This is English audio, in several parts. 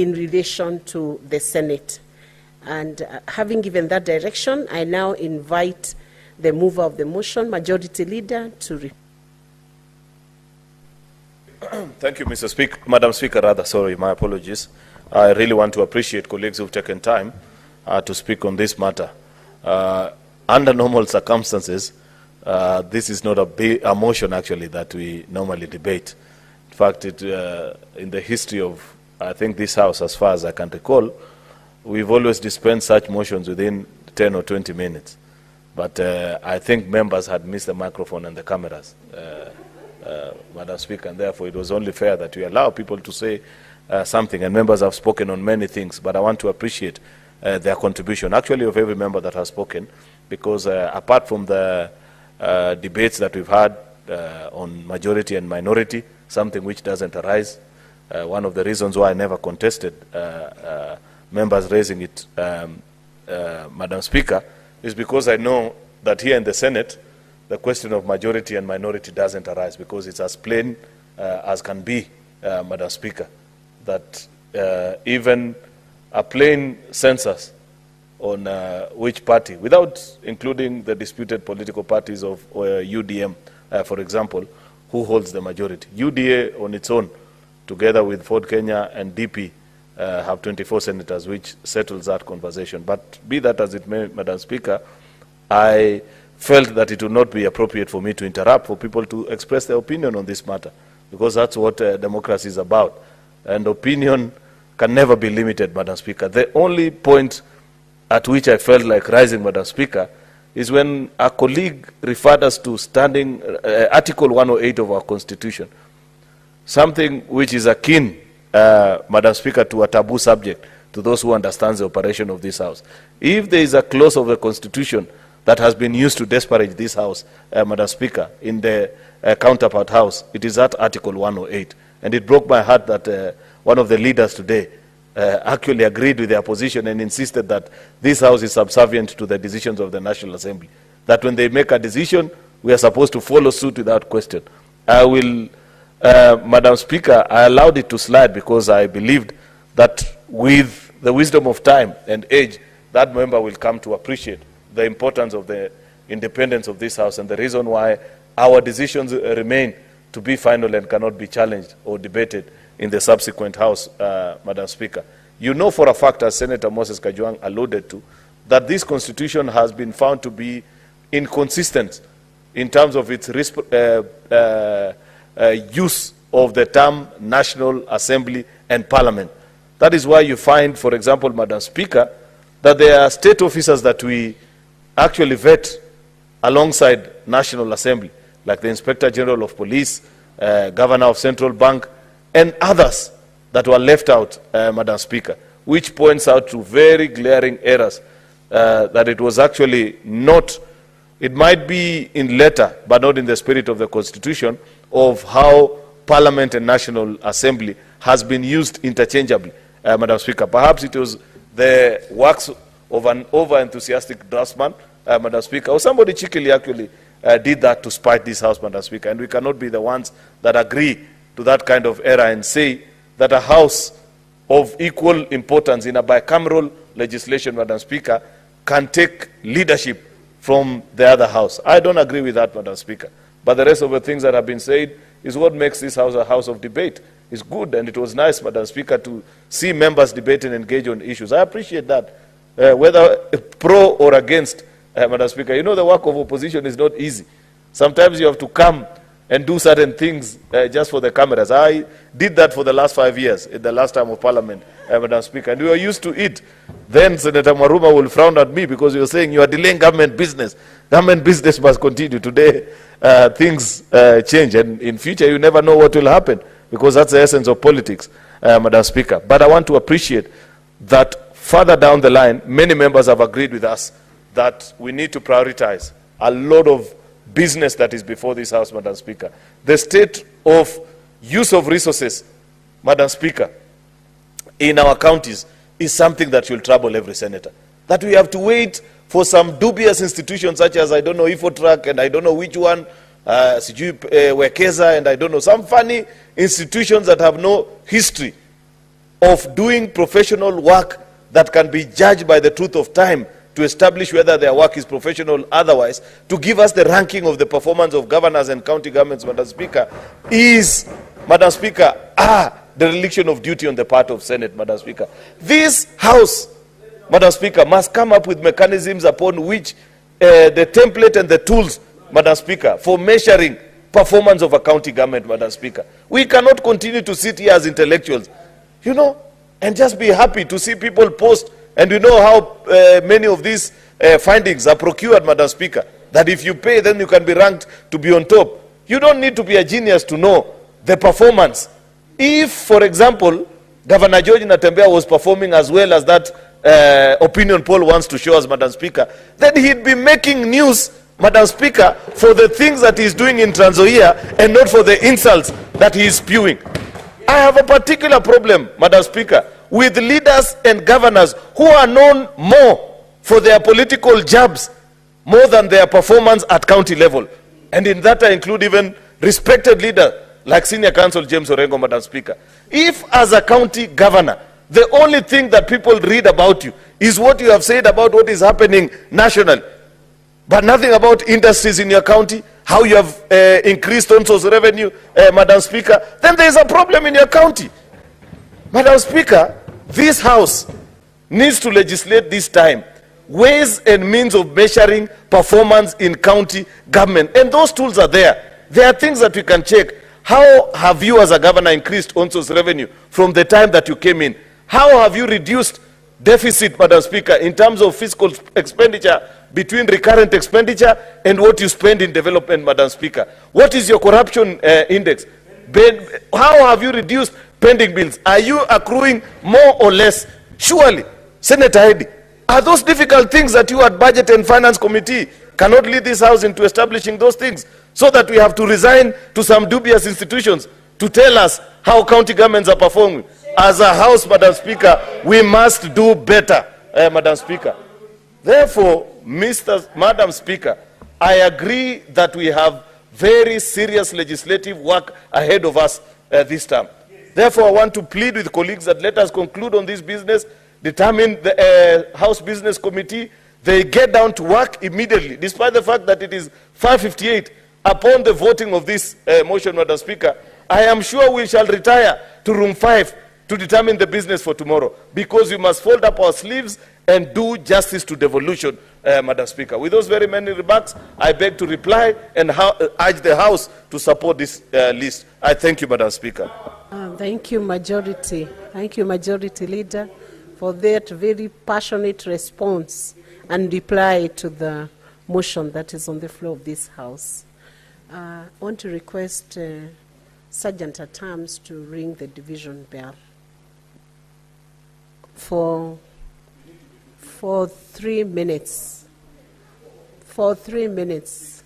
in relation to the Senate. And having given that direction, I now invite the mover of the motion, Majority Leader, to Thank you, Madam Speaker, sorry, my apologies. I really want to appreciate colleagues who've taken time to speak on this matter. Under normal circumstances, this is not a motion, actually, that we normally debate. In fact, in the history of, I think, this House, as far as I can recall, we've always dispensed such motions within 10 or 20 minutes. But I think members had missed the microphone and the cameras, Madam Speaker, and therefore it was only fair that we allow people to say something. And members have spoken on many things, but I want to appreciate their contribution, actually, of every member that has spoken, because apart from the debates that we've had on majority and minority, something which doesn't arise, one of the reasons why I never contested members raising it, Madam Speaker, is because I know that here in the Senate, the question of majority and minority doesn't arise, because it's as plain as can be, Madam Speaker, that even a plain census on which party, without including the disputed political parties of UDM, for example, who holds the majority. UDA on its own, together with Ford Kenya and DP, have 24 senators, which settles that conversation. But be that as it may, Madam Speaker, I felt that it would not be appropriate for me to interrupt for people to express their opinion on this matter, because that's what democracy is about. And opinion can never be limited, Madam Speaker. The only point at which I felt like rising, Madam Speaker, is when a colleague referred us to standing Article 108 of our Constitution, something which is akin, Madam Speaker, to a taboo subject to those who understand the operation of this House. If there is a clause of the Constitution that has been used to disparage this House, Madam Speaker, in the counterpart House, it is that Article 108. And it broke my heart that one of the leaders today actually agreed with their position and insisted that this House is subservient to the decisions of the National Assembly. That when they make a decision, we are supposed to follow suit without question. I will, Madam Speaker, I allowed it to slide because I believed that with the wisdom of time and age, that member will come to appreciate the importance of the independence of this House and the reason why our decisions remain to be final and cannot be challenged or debated in the subsequent House, Madam Speaker. You know for a fact, as Senator Moses Kajwang alluded to, that this Constitution has been found to be inconsistent in terms of its use of the term National Assembly and Parliament. That is why you find, for example, Madam Speaker, that there are state officers that we actually vet alongside National Assembly, like the Inspector General of Police, Governor of Central Bank, and others that were left out, Madam Speaker, which points out to very glaring errors that it was actually not, it might be in letter, but not in the spirit of the Constitution, of how Parliament and National Assembly has been used interchangeably, Madam Speaker. Perhaps it was the works of an over-enthusiastic draftsman, Madam Speaker, or somebody cheekily actually did that to spite this House, Madam Speaker, and we cannot be the ones that agree to that kind of error and say that a House of equal importance in a bicameral legislation, Madam Speaker, can take leadership from the other House. I don't agree with that, Madam Speaker. But the rest of the things that have been said is what makes this House a House of debate. It's good, and it was nice, Madam Speaker, to see members debate and engage on issues. I appreciate that, whether pro or against, Madam Speaker. You know, the work of opposition is not easy. Sometimes you have to come and do certain things just for the cameras. I did that for the last 5 years, in the last time of Parliament, Madam Speaker, and we were used to it. Then Senator Maruma will frown at me because you are saying you are delaying government business. Government business must continue. Today, things change, and in future you never know what will happen, because that's the essence of politics, Madam Speaker. But I want to appreciate that further down the line, many members have agreed with us that we need to prioritize a lot of business that is before this House, Madam Speaker. The state of use of resources, Madam Speaker, in our counties is something that will trouble every senator. That we have to wait for some dubious institutions such as, I don't know, Infotrack, and I don't know which one, Wekeza, and I don't know, some funny institutions that have no history of doing professional work that can be judged by the truth of time to establish whether their work is professional otherwise, to give us the ranking of the performance of governors and county governments, Madam Speaker, is, Madam Speaker, the dereliction of duty on the part of Senate, Madam Speaker. This House, Madam Speaker, must come up with mechanisms upon which the template and the tools, Madam Speaker, for measuring performance of a county government, Madam Speaker. We cannot continue to sit here as intellectuals, you know, and just be happy to see people post. And we know how many of these findings are procured, Madam Speaker, that if you pay, then you can be ranked to be on top. You don't need to be a genius to know the performance. If, for example, Governor George Natembeya was performing as well as that opinion poll wants to show us, Madam Speaker, then he'd be making news, Madam Speaker, for the things that he's doing in Trans Nzoia and not for the insults that he is spewing. I have a particular problem, Madam Speaker, with leaders and governors who are known more for their political jabs more than their performance at county level. And in that I include even respected leaders like Senior Counsel James Orengo, Madam Speaker. If as a county governor, the only thing that people read about you is what you have said about what is happening nationally, but nothing about industries in your county, how you have increased on-source revenue, Madam Speaker, then there is a problem in your county. Madam Speaker, this House needs to legislate this time ways and means of measuring performance in county government. And those tools are there. There are things that we can check. How have you as a governor increased on-source revenue from the time that you came in? How have you reduced deficit, Madam Speaker, in terms of fiscal expenditure between recurrent expenditure and what you spend in development, Madam Speaker? What is your corruption index? How have you reduced pending bills? Are you accruing more or less? Surely, Senator Heidi, are those difficult things that you at Budget and Finance Committee cannot lead this House into establishing those things, so that we have to resign to some dubious institutions to tell us how county governments are performing? As a House, Madam Speaker, we must do better, Madam Speaker. Therefore, Madam Speaker, I agree that we have very serious legislative work ahead of us this time. Therefore, I want to plead with colleagues that let us conclude on this business, determine the House Business Committee, they get down to work immediately, despite the fact that it is 5:58 upon the voting of this motion, Madam Speaker. I am sure we shall retire to room 5 to determine the business for tomorrow, because we must fold up our sleeves and do justice to devolution, Madam Speaker. With those very many remarks, I beg to reply and urge the House to support this list. I thank you, Madam Speaker. Thank you, Majority. Thank you, Majority Leader, for that very passionate response and reply to the motion that is on the floor of this House. I want to request Sergeant at Arms to ring the division bell for 3 minutes. For 3 minutes.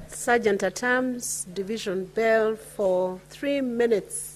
Sergeant at Arms, division bell for 3 minutes.